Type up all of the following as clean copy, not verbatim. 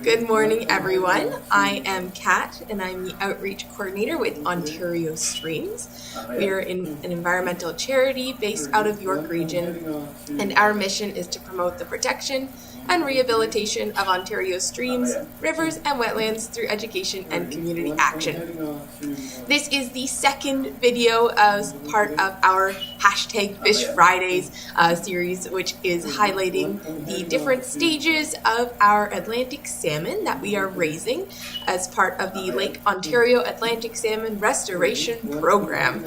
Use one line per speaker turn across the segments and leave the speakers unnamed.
Good morning, everyone. I am Kat, and I'm the Outreach Coordinator with Ontario Streams. We are an environmental charity based out of York Region, and our mission is to promote the protection and rehabilitation of Ontario streams, rivers, and wetlands through education and community action. This is the second video as part of our hashtag Fish Fridays series, which is highlighting the different stages of our Atlantic salmon that we are raising as part of the Lake Ontario Atlantic Salmon Restoration Program,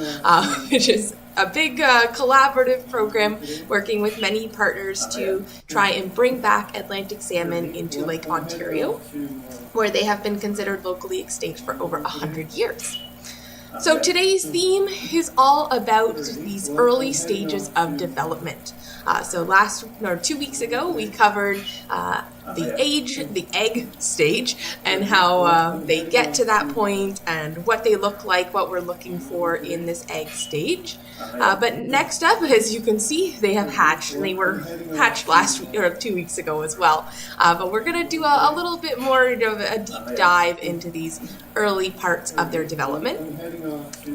which is a big collaborative program working with many partners to try and bring back Atlantic salmon into Lake Ontario, where they have been considered locally extinct for over 100 years. So today's theme is all about these early stages of development. So 2 weeks ago, we covered the egg stage, and how they get to that point and what they look like, what we're looking for in this egg stage. But next up, as you can see, they have hatched, and they were hatched last week or 2 weeks ago as well. But we're going to do a little bit more of a deep dive into these early parts of their development.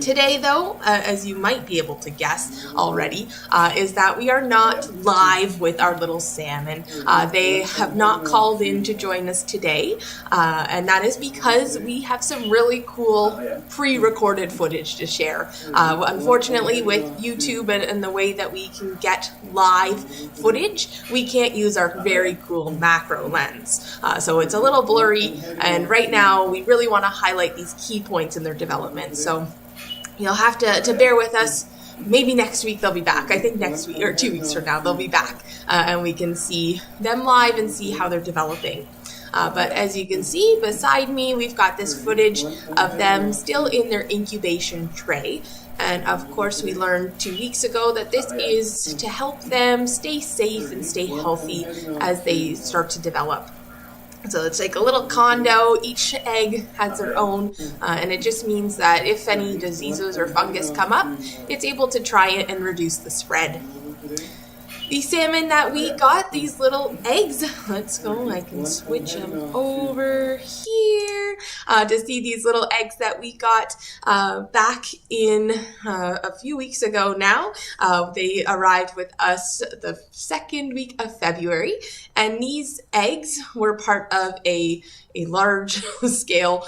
Today, though, as you might be able to guess already, is that we are not live with our little salmon. They have not called in to join us today, and that is because we have some really cool pre-recorded footage to share. Unfortunately, with YouTube and the way that we can get live footage, we can't use our very cool macro lens. So it's a little blurry, and right now we really want to highlight these key points in their development. So you'll have to bear with us. Maybe next week they'll be back. I think next week or 2 weeks from now they'll be back, and we can see them live and see how they're developing. But as you can see beside me, we've got this footage of them still in their incubation tray. And of course, we learned 2 weeks ago that this is to help them stay safe and stay healthy as they start to develop. So it's like a little condo. Each egg has their own, and it just means that if any diseases or fungus come up, it's able to try it and reduce the spread. The salmon that we got, these little eggs, let's go, I can switch them over here to see these little eggs that we got back in a few weeks ago now. They arrived with us the second week of February, and these eggs were part of a large scale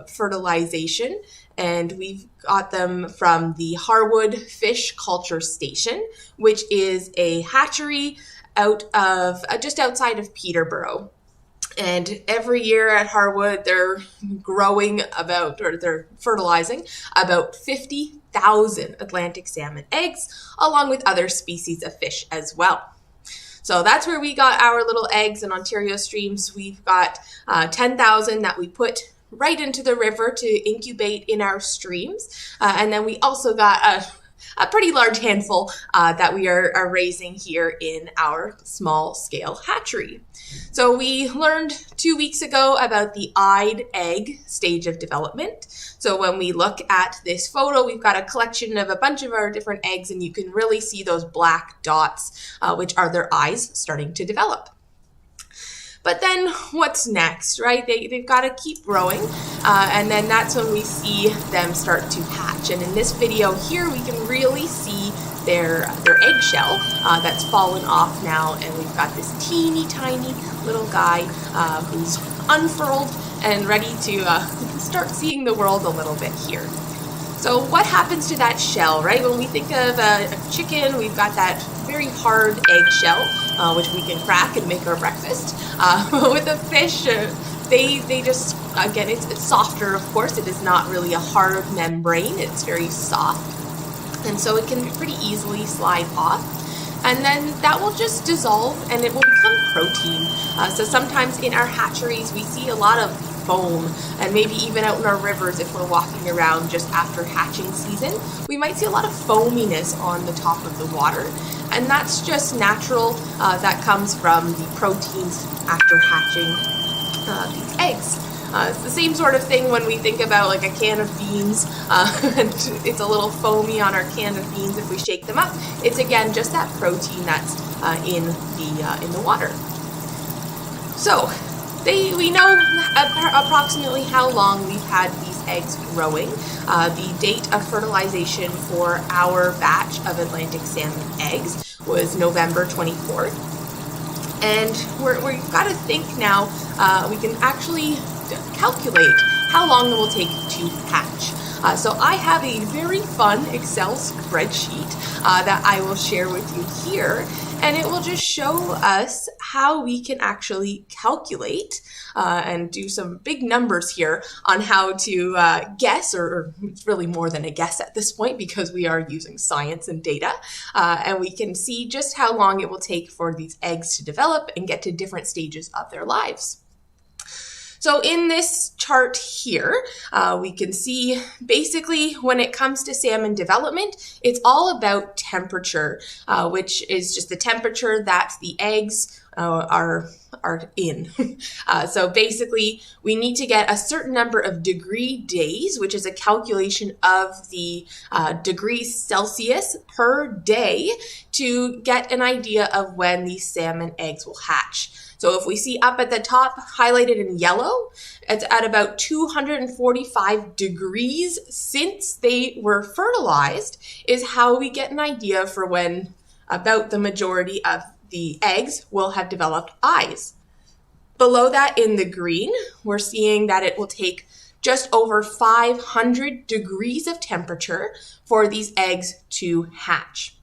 fertilization. And we've got them from the Harwood Fish Culture Station, which is a hatchery out of just outside of Peterborough. And every year at Harwood, they're they're fertilizing about 50,000 Atlantic salmon eggs, along with other species of fish as well. So that's where we got our little eggs in Ontario streams. We've got 10,000 that we put right into the river to incubate in our streams. And then we also got a pretty large handful that we are raising here in our small scale hatchery. So we learned 2 weeks ago about the eyed egg stage of development. So when we look at this photo, we've got a collection of a bunch of our different eggs, and you can really see those black dots, which are their eyes starting to develop. But then what's next, right? They've got to keep growing, and then that's when we see them start to hatch. And in this video here, we can really see their eggshell that's fallen off now, and we've got this teeny tiny little guy who's unfurled and ready to start seeing the world a little bit here. So what happens to that shell, right? When we think of a chicken, we've got that very hard egg shell, which we can crack and make our breakfast. With a fish, they just, again, it's softer, of course. It is not really a hard membrane. It's very soft. And so it can pretty easily slide off. And then that will just dissolve and it will become protein. So sometimes in our hatcheries, we see a lot of foam, and maybe even out in our rivers if we're walking around just after hatching season, we might see a lot of foaminess on the top of the water, and that's just natural. That comes from the proteins after hatching these eggs. It's the same sort of thing when we think about like a can of beans, and it's a little foamy on our can of beans if we shake them up. It's again just that protein that's in the water. So we know approximately how long we've had these eggs growing. The date of fertilization for our batch of Atlantic salmon eggs was November 24th. And we've got to think now, we can actually calculate how long it will take to hatch. So I have a very fun Excel spreadsheet that I will share with you here, and it will just show us how we can actually calculate and do some big numbers here on how to guess, or it's really more than a guess at this point because we are using science and data, and we can see just how long it will take for these eggs to develop and get to different stages of their lives. So in this chart here, we can see basically when it comes to salmon development, it's all about temperature, which is just the temperature that the eggs are in. So basically, we need to get a certain number of degree days, which is a calculation of the degrees Celsius per day, to get an idea of when these salmon eggs will hatch. So if we see up at the top highlighted in yellow, it's at about 245 degrees since they were fertilized is how we get an idea for when about the majority of the eggs will have developed eyes. Below that in the green, we're seeing that it will take just over 500 degrees of temperature for these eggs to hatch.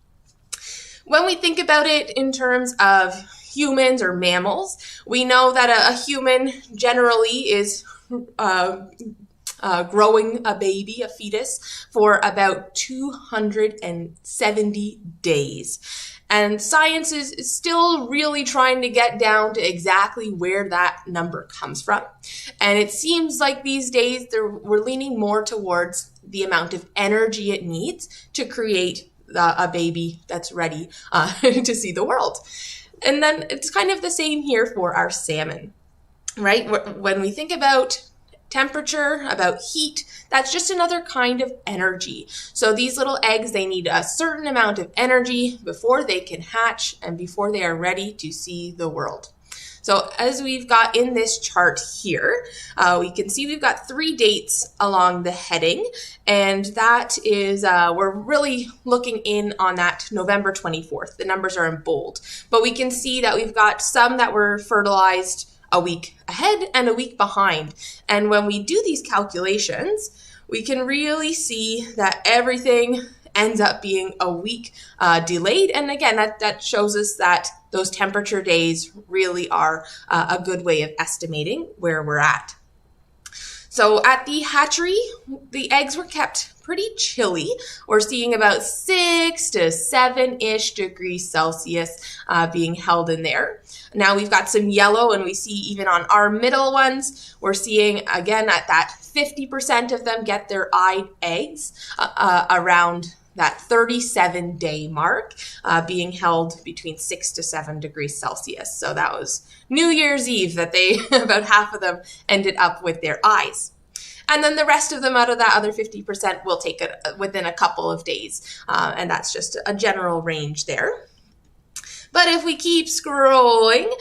When we think about it in terms of humans or mammals, we know that a human generally is growing a baby, a fetus, for about 270 days. And science is still really trying to get down to exactly where that number comes from. And it seems like these days we're leaning more towards the amount of energy it needs to create a baby that's ready to see the world. And then it's kind of the same here for our salmon, right? When we think about temperature, about heat, that's just another kind of energy. So these little eggs, they need a certain amount of energy before they can hatch and before they are ready to see the world. So as we've got in this chart here, we can see we've got 3 dates along the heading, and that is, we're really looking in on that November 24th. The numbers are in bold, but we can see that we've got some that were fertilized a week ahead and a week behind. And when we do these calculations, we can really see that everything ends up being a week delayed. And again, that shows us that those temperature days really are a good way of estimating where we're at. So at the hatchery, the eggs were kept pretty chilly. We're seeing about 6 to 7-ish degrees Celsius being held in there. Now we've got some yellow, and we see even on our middle ones, we're seeing again at that 50% of them get their eyed eggs around that 37-day mark, being held between 6 to 7 degrees Celsius. So that was New Year's Eve that they, about half of them ended up with their eyes. And then the rest of them out of that other 50% will take it within a couple of days. And that's just a general range there. But if we keep scrolling,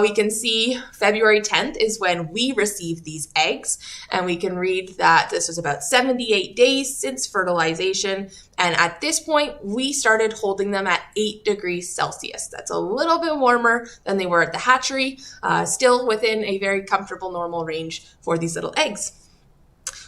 we can see February 10th is when we received these eggs. And we can read that this was about 78 days since fertilization. And at this point, we started holding them at 8 degrees Celsius. That's a little bit warmer than they were at the hatchery, still within a very comfortable normal range for these little eggs.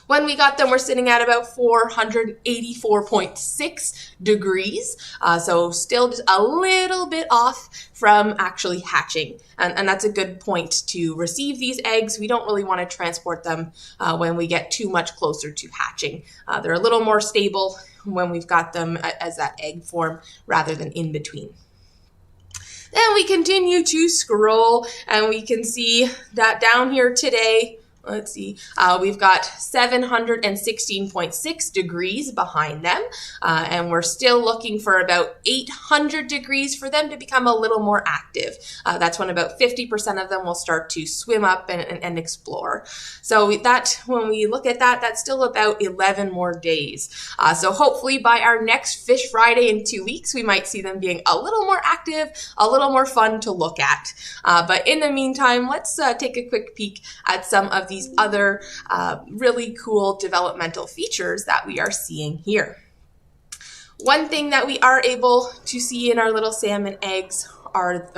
When we got them, we're sitting at about 484.6 degrees. So still just a little bit off from actually hatching. And that's a good point to receive these eggs. We don't really want to transport them when we get too much closer to hatching. They're a little more stable when we've got them as that egg form rather than in between. Then we continue to scroll, and we can see that down here today, let's see, we've got 716.6 degrees behind them, and we're still looking for about 800 degrees for them to become a little more active. That's when about 50% of them will start to swim up and explore. So when we look at that, that's still about 11 more days. So hopefully by our next Fish Friday in 2 weeks, we might see them being a little more active, a little more fun to look at. But in the meantime, let's take a quick peek at some of these other really cool developmental features that we are seeing here. One thing that we are able to see in our little salmon eggs are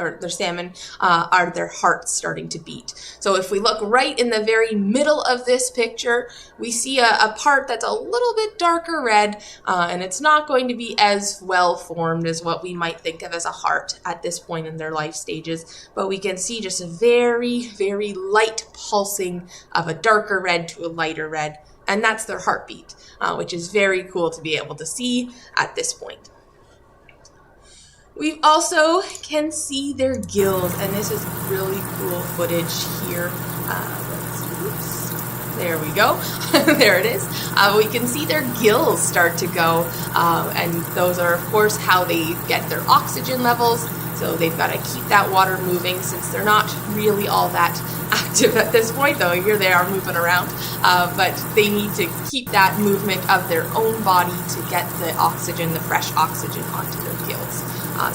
their hearts starting to beat. So if we look right in the very middle of this picture, we see a part that's a little bit darker red, and it's not going to be as well formed as what we might think of as a heart at this point in their life stages, but we can see just a very, very light pulsing of a darker red to a lighter red, and that's their heartbeat, which is very cool to be able to see at this point. We also can see their gills, and this is really cool footage here. There we go. There it is. We can see their gills start to go, and those are, of course, how they get their oxygen levels. So they've got to keep that water moving since they're not really all that active at this point, though here they are moving around. But they need to keep that movement of their own body to get the oxygen, the fresh oxygen, onto their gills.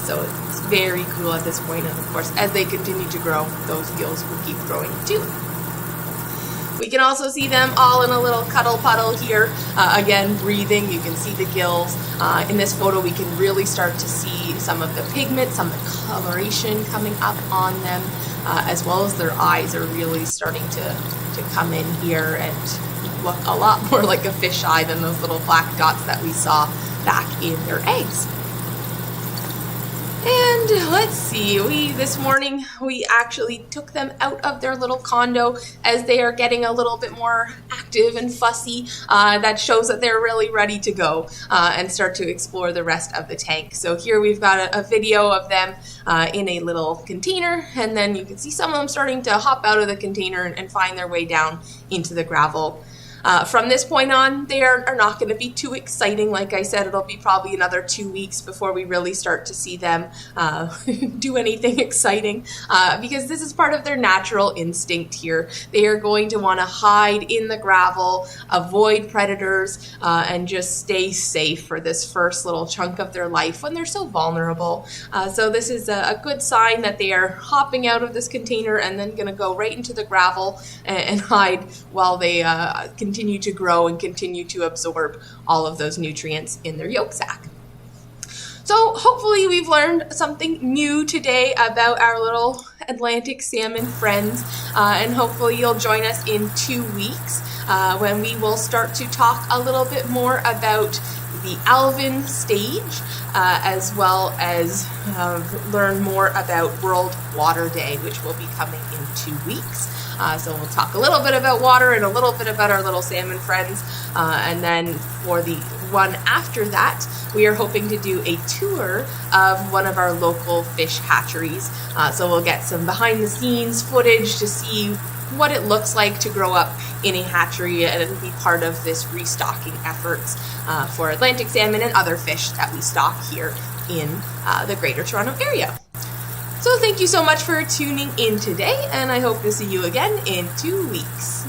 So it's very cool at this point, and of course, as they continue to grow, those gills will keep growing too. We can also see them all in a little cuddle puddle here, again breathing. You can see the gills. In this photo, we can really start to see some of the pigment, some of the coloration coming up on them, as well as their eyes are really starting to come in here and look a lot more like a fish eye than those little black dots that we saw back in their eggs. And let's see, this morning we actually took them out of their little condo as they are getting a little bit more active and fussy. That shows that they're really ready to go and start to explore the rest of the tank. So here we've got a video of them in a little container, and then you can see some of them starting to hop out of the container and find their way down into the gravel. From this point on, they are not going to be too exciting. Like I said, it'll be probably another 2 weeks before we really start to see them do anything exciting, because this is part of their natural instinct here. They are going to want to hide in the gravel, avoid predators, and just stay safe for this first little chunk of their life when they're so vulnerable. So this is a good sign that they are hopping out of this container and then going to go right into the gravel and hide while they continue to grow and continue to absorb all of those nutrients in their yolk sac. So hopefully we've learned something new today about our little Atlantic salmon friends, and hopefully you'll join us in 2 weeks when we will start to talk a little bit more about the alvin stage, as well as learn more about World Water Day, which will be coming in 2 weeks. So we'll talk a little bit about water and a little bit about our little salmon friends. And then for the one after that, we are hoping to do a tour of one of our local fish hatcheries. So we'll get some behind the scenes footage to see what it looks like to grow up in a hatchery and be part of this restocking efforts for Atlantic salmon and other fish that we stock here in the Greater Toronto area. So thank you so much for tuning in today, and I hope to see you again in 2 weeks.